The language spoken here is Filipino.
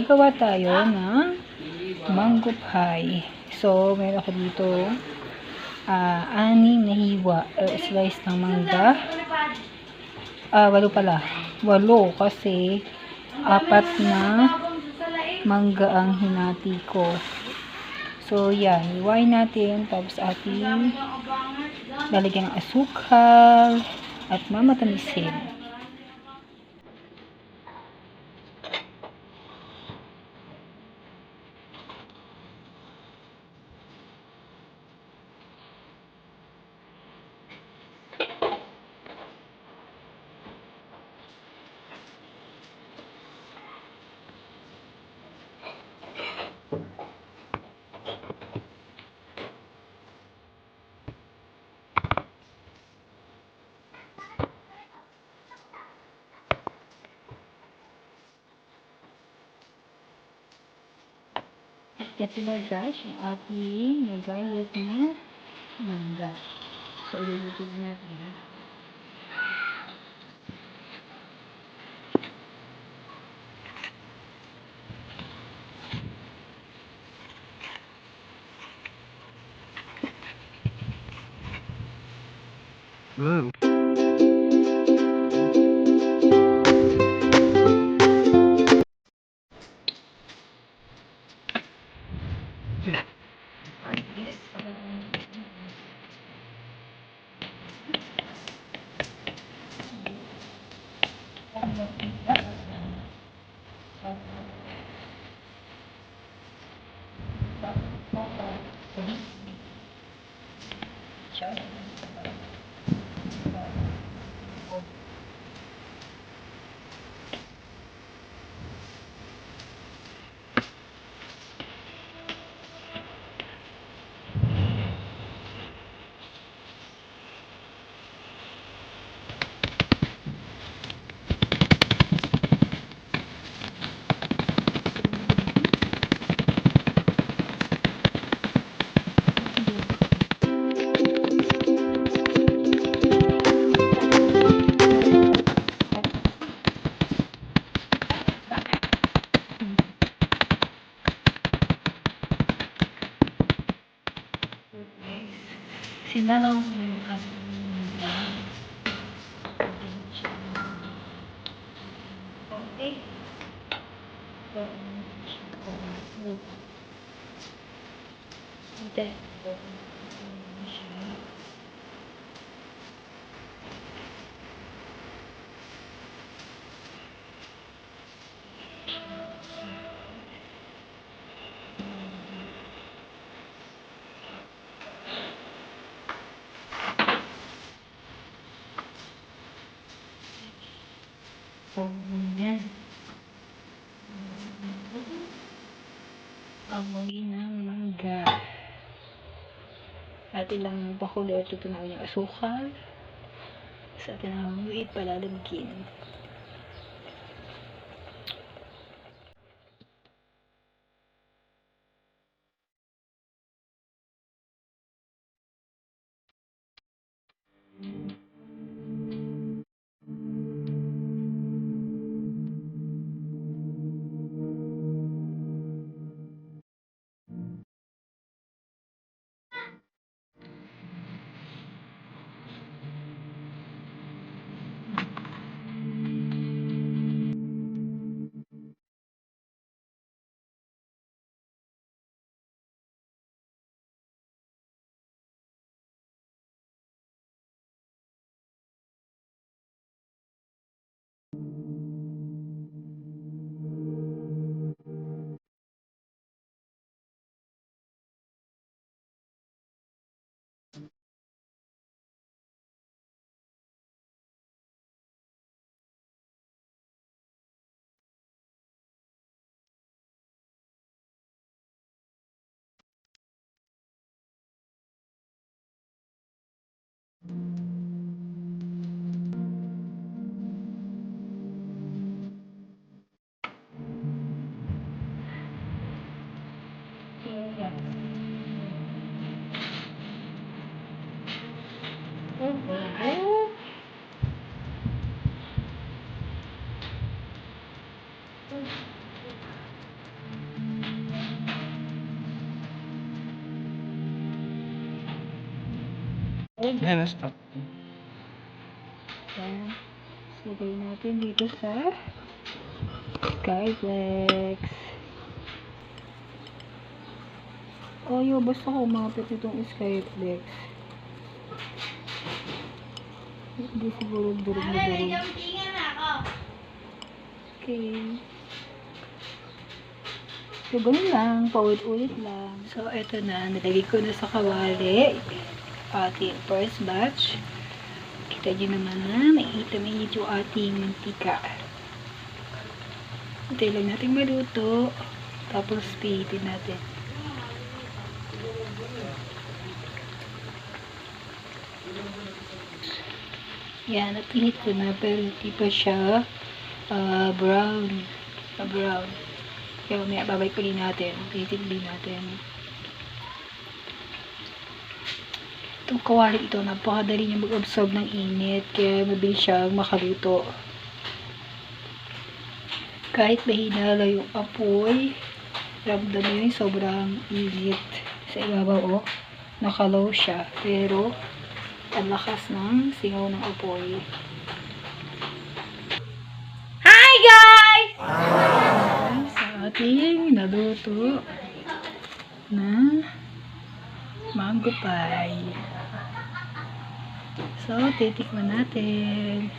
gagawa tayo ng mango pie. So, meron ako dito 6 na hiwa slice ng mangga. 8 pala. 8 kasi 4 na mangga ang hinati ko. So, yan. Hiwain natin. Tapos ating lalagyan ng asukal at mamatamisin. Ito na guys, yung ating nagayat na mangga. So, iluluto natin. Wow. Sinalaw mo yung okay. Hindi. Yan. Amoy ng mangga. At ilang pakulo at tutunaw yung asukal. Sa atin ang muit palalagkin. Okay. Ayan, stop. Yan. Lagay natin dito sa Skyflex. Basta kumapit itong Skyflex. Hindi siguro durog na durog. Okay. So, ganun lang. Paulit-ulit lang. So, eto na. Nalagay ko na sa kawali. Ating first batch. Kita nyo naman na mainit yung ating mantika. Hintay lang natin maluto. Tapos, pihitin natin. Yan, napinit ko na pero hindi pa siya brown. Brown. Kaya mamaya babalik ulit natin. Pihitin ulit natin. Itong kawali ito, napakadali niya mag-absorb ng init. Kaya mabilis siyang makaluto. Kahit mahina lang yung apoy, ramdam mo yung sobrang init. Sa ibabaw, nakalow siya. Pero, ang lakas ng singaw ng apoy. Hi guys! Sa ating naluto na mango pie. So, titikman natin.